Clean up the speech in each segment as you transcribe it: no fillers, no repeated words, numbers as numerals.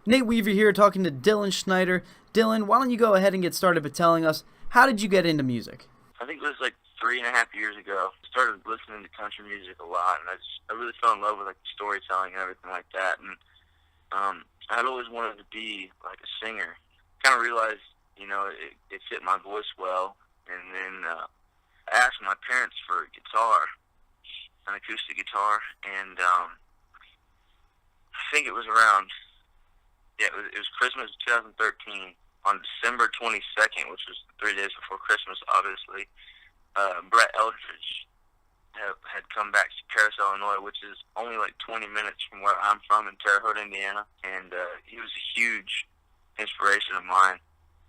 Nate Weaver here talking to Dylan Schneider. Dylan, why don't you go ahead and get started by telling us, how did you get into music? I think it was like 3.5 years ago. I started listening to country music a lot, and I really fell in love with like storytelling and everything like that. And I'd always wanted to be like a singer. Kind of realized, it fit my voice well. And then I asked my parents for a guitar, an acoustic guitar, and I think it was around, it was Christmas of 2013. On December 22nd, which was 3 days before Christmas, obviously, Brett Eldridge had come back to Paris, Illinois, which is only like 20 minutes from where I'm from in Terre Haute, Indiana. And he was a huge inspiration of mine,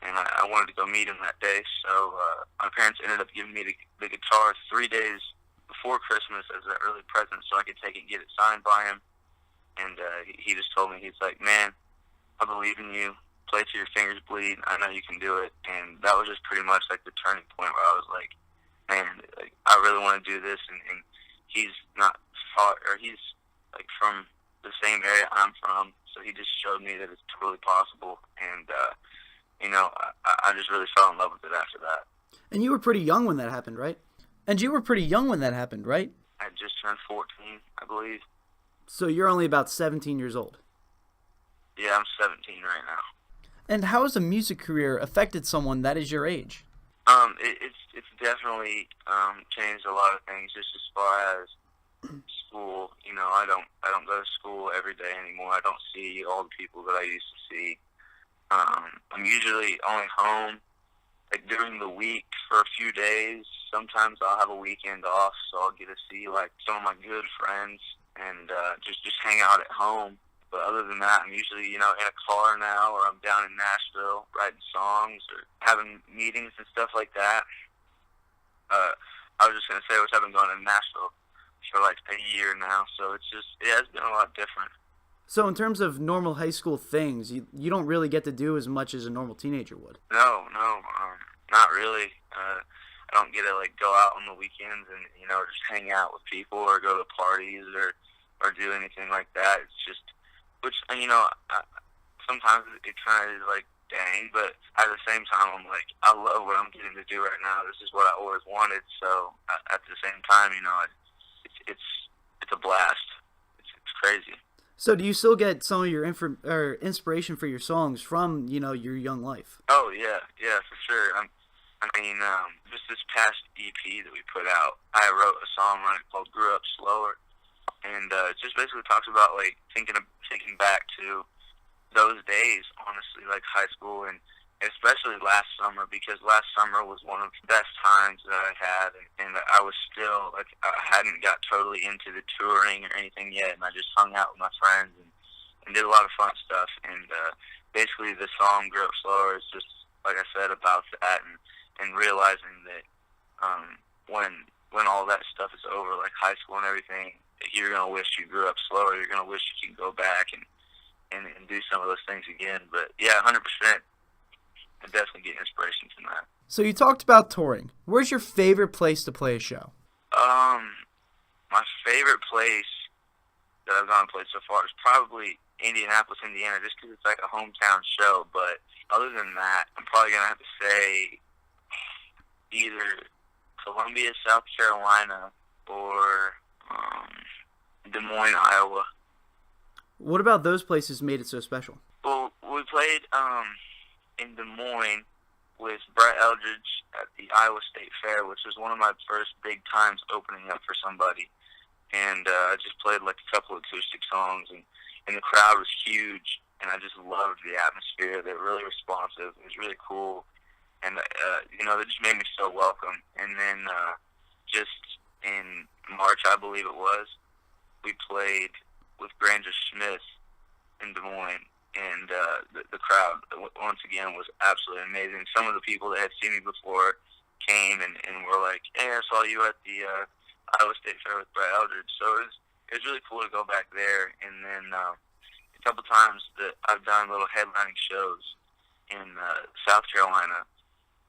and I wanted to go meet him that day. So my parents ended up giving me the guitar 3 days before Christmas as an early present so I could take it and get it signed by him. And he just told me, he's like, "Man, I believe in you. Play till your fingers bleed. I know you can do it." And that was just pretty much like the turning point where I was like, man, like, I really want to do this. And he's not far, or he's like from the same area I'm from, so he just showed me that it's totally possible. And I just really fell in love with it after that. And you were pretty young when that happened, right? I just turned 14, I believe. So you're only about 17 years old. Yeah, I'm 17 right now. And how has a music career affected someone that is your age? It's definitely changed a lot of things. Just as far as school, I don't go to school every day anymore. I don't see all the people that I used to see. I'm usually only home like during the week for a few days. Sometimes I'll have a weekend off, so I'll get to see like some of my good friends and just hang out at home. But other than that, I'm usually, in a car now, or I'm down in Nashville writing songs or having meetings and stuff like that. I was just going to say, which I've been going to Nashville for like a year now, so it has been a lot different. So in terms of normal high school things, you don't really get to do as much as a normal teenager would. No, not really. I don't get to like go out on the weekends and, just hang out with people or go to parties or do anything like that. It's just, which, sometimes it kind of is like, dang, but at the same time, I'm like, I love what I'm getting to do right now. This is what I always wanted. So at the same time, it's a blast. It's crazy. So do you still get some of your inspiration for your songs from, your young life? Oh, yeah, for sure. Just this past EP that we put out, I wrote a song on it called Grew Up Slower. And it just basically talks about like thinking back to those days, honestly, like high school, and especially last summer, because last summer was one of the best times that I had, and I was still like, I hadn't got totally into the touring or anything yet, and I just hung out with my friends and did a lot of fun stuff. And basically, the song "Grow Up Slower" is just like I said about that, and realizing that when all that stuff is over, like high school and everything, you're going to wish you grew up slower. You're going to wish you can go back and do some of those things again. But yeah, 100%, I definitely get inspiration from that. So you talked about touring. Where's your favorite place to play a show? My favorite place that I've gone and played so far is probably Indianapolis, Indiana, just because it's like a hometown show. But other than that, I'm probably going to have to say either Columbia, South Carolina, or Des Moines, Iowa. What about those places made it so special? Well, we played in Des Moines with Brett Eldridge at the Iowa State Fair, which was one of my first big times opening up for somebody. And I just played like a couple acoustic songs, and the crowd was huge, and I just loved the atmosphere. They were really responsive. It was really cool. And, they just made me feel welcome. And then just in March, I believe it was, we played with Granger Smith in Des Moines, and the crowd, once again, was absolutely amazing. Some of the people that had seen me before came and were like, "Hey, I saw you at the Iowa State Fair with Brett Eldridge." So it was really cool to go back there. And then a couple times that I've done little headlining shows in South Carolina,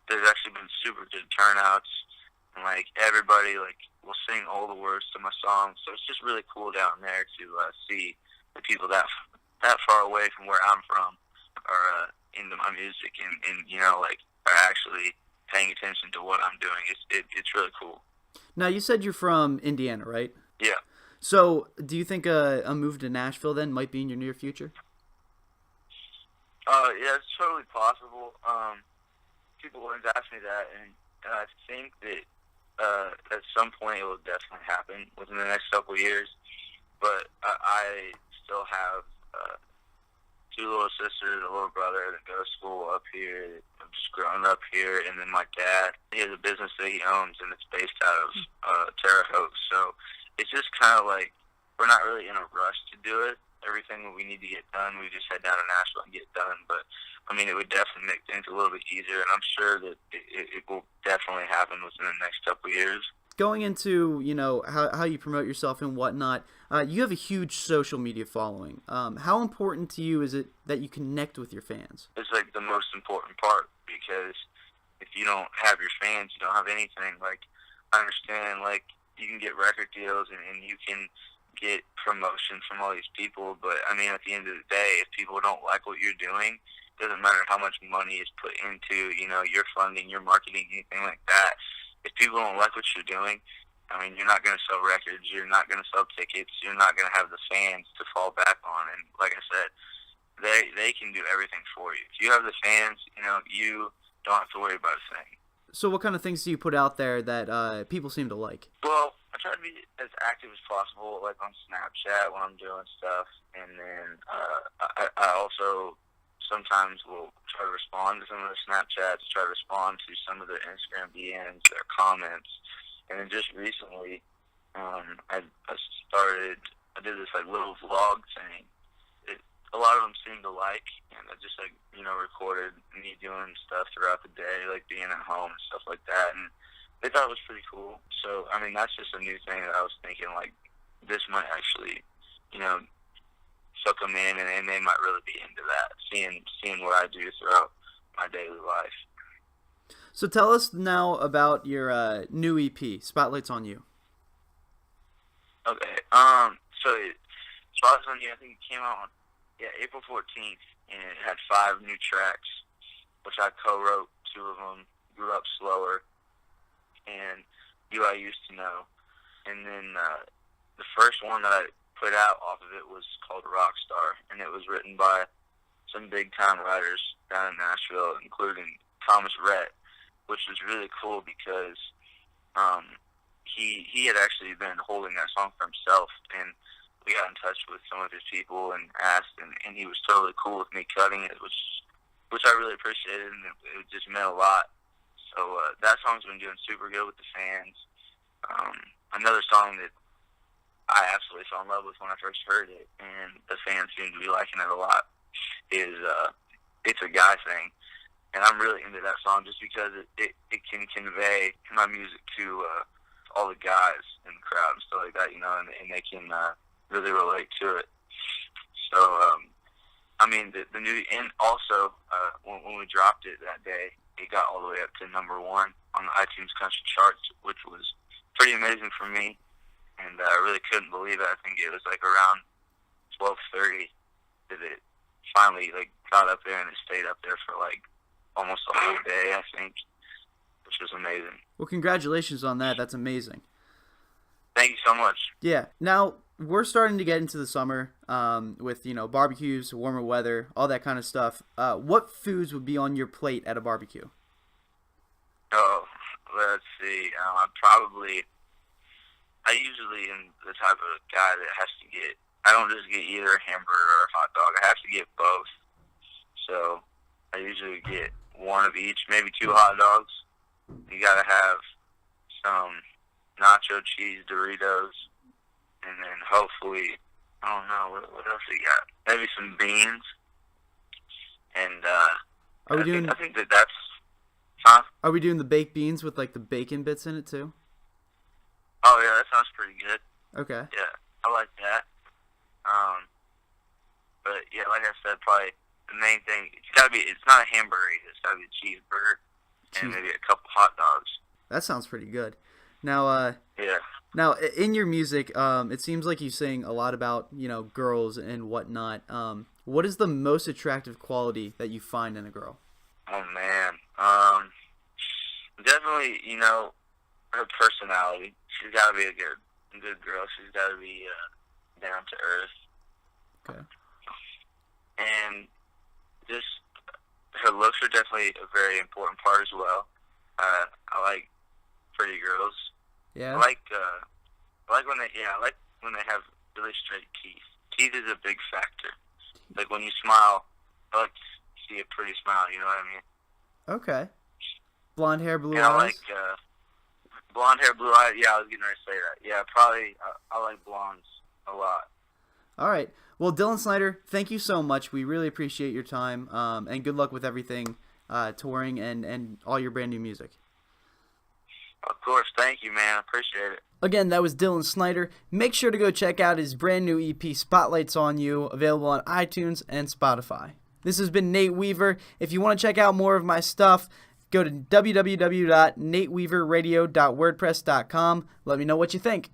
there's actually been super good turnouts, and like everybody will sing all the words to my songs. So it's just really cool down there to see the people that that far away from where I'm from are into my music and like are actually paying attention to what I'm doing. It's really cool. Now, you said you're from Indiana, right? Yeah. So, do you think a move to Nashville then might be in your near future? Yeah, it's totally possible. People always ask me that, and I think that at some point it will definitely happen within the next couple of years. But I still have two little sisters, a little brother that go to school up here. I'm just growing up here, and then my dad, he has a business that he owns, and it's based out of Terre Haute. So it's just kind of like we're not really in a rush to do it. Everything that we need to get done, we just head down to Nashville and get done. But I mean, it would definitely make things a little bit easier, and I'm sure that it will definitely happen within the next couple of years. Going into, how you promote yourself and whatnot, you have a huge social media following. How important to you is it that you connect with your fans? It's like the most important part, because if you don't have your fans, you don't have anything. Like, I understand, like, you can get record deals and you can get promotion from all these people, but I mean, at the end of the day, if people don't like what you're doing, it doesn't matter how much money is put into, your funding, your marketing, anything like that. If people don't like what you're doing, I mean, you're not going to sell records, you're not going to sell tickets, you're not going to have the fans to fall back on. And like I said, they can do everything for you. If you have the fans, you don't have to worry about a thing. So what kind of things do you put out there that people seem to like? Well, I try to be as active as possible, like on Snapchat when I'm doing stuff. And then I also sometimes will try to respond to some of the Snapchats, try to respond to some of the Instagram DMs, their comments. And then just recently, I did this like little vlog thing. A lot of them seemed to like, and I just recorded me doing stuff throughout the day, like being at home and stuff like that. And they thought it was pretty cool. So, I mean, that's just a new thing that I was thinking, like, this might actually, suck them in, and they might really be into that, seeing what I do throughout my daily life. So tell us now about your new EP, Spotlight's on You. Okay, so Spotlight's on You, I think it came out on April 14th, and it had 5 new tracks, which I co-wrote. 2 of them, Grew Up Slower, and You I Used to Know. And then the first one that I put out off of it was called Rockstar, and it was written by some big-time writers down in Nashville, including Thomas Rhett, which was really cool because he had actually been holding that song for himself, and we got in touch with some of his people and asked, and he was totally cool with me cutting it, which I really appreciated, and it just meant a lot. So that song's been doing super good with the fans. Another song that I absolutely fell in love with when I first heard it, and the fans seem to be liking it a lot, is It's a Guy Thing. And I'm really into that song just because it can convey my music to all the guys in the crowd and stuff like that, and they can really relate to it. So, I mean, the new, and also, when we dropped it that day, it got all the way up to #1 on the iTunes Country charts, which was pretty amazing for me. And I really couldn't believe it. I think it was like around 12:30 that it finally got up there, and it stayed up there for almost a whole day, I think, which was amazing. Well, congratulations on that. That's amazing. Thank you so much. Yeah. Now, we're starting to get into the summer with, barbecues, warmer weather, all that kind of stuff. What foods would be on your plate at a barbecue? Oh, let's see. I usually am the type of guy that has to get, I don't just get either a hamburger or a hot dog. I have to get both. So I usually get one of each, maybe 2 hot dogs. You got to have some nacho cheese Doritos, and then hopefully, I don't know, what else you got? Maybe some beans. And I think that's, huh? Are we doing the baked beans with the bacon bits in it too? Oh yeah, that sounds pretty good. Okay. Yeah, I like that. But yeah, like I said, probably the main thing, it's not a hamburger, it's gotta be a cheeseburger and maybe a couple hot dogs. That sounds pretty good. Now, yeah. Now, in your music, it seems like you sing a lot about, girls and whatnot. What is the most attractive quality that you find in a girl? Oh man, definitely, her personality. She's got to be a good girl. She's got to be down to earth, Okay. and just her looks are definitely a very important part as well. I like pretty girls. Yeah. I like when they have really straight teeth. Teeth is a big factor. Like when you smile, I like to see a pretty smile. You know what I mean? Okay. Blonde hair, blue And eyes. I like blonde hair, blue eyes. Yeah, I was getting ready to say that. Yeah, probably. I like blondes a lot. All right. Well, Dylan Schneider, thank you so much. We really appreciate your time, and good luck with everything, touring and all your brand new music. Of course, thank you, man. I appreciate it. Again, that was Dylan Schneider. Make sure to go check out his brand new EP, Spotlights on You, available on iTunes and Spotify. This has been Nate Weaver. If you want to check out more of my stuff, go to www.nateweaverradio.wordpress.com. Let me know what you think.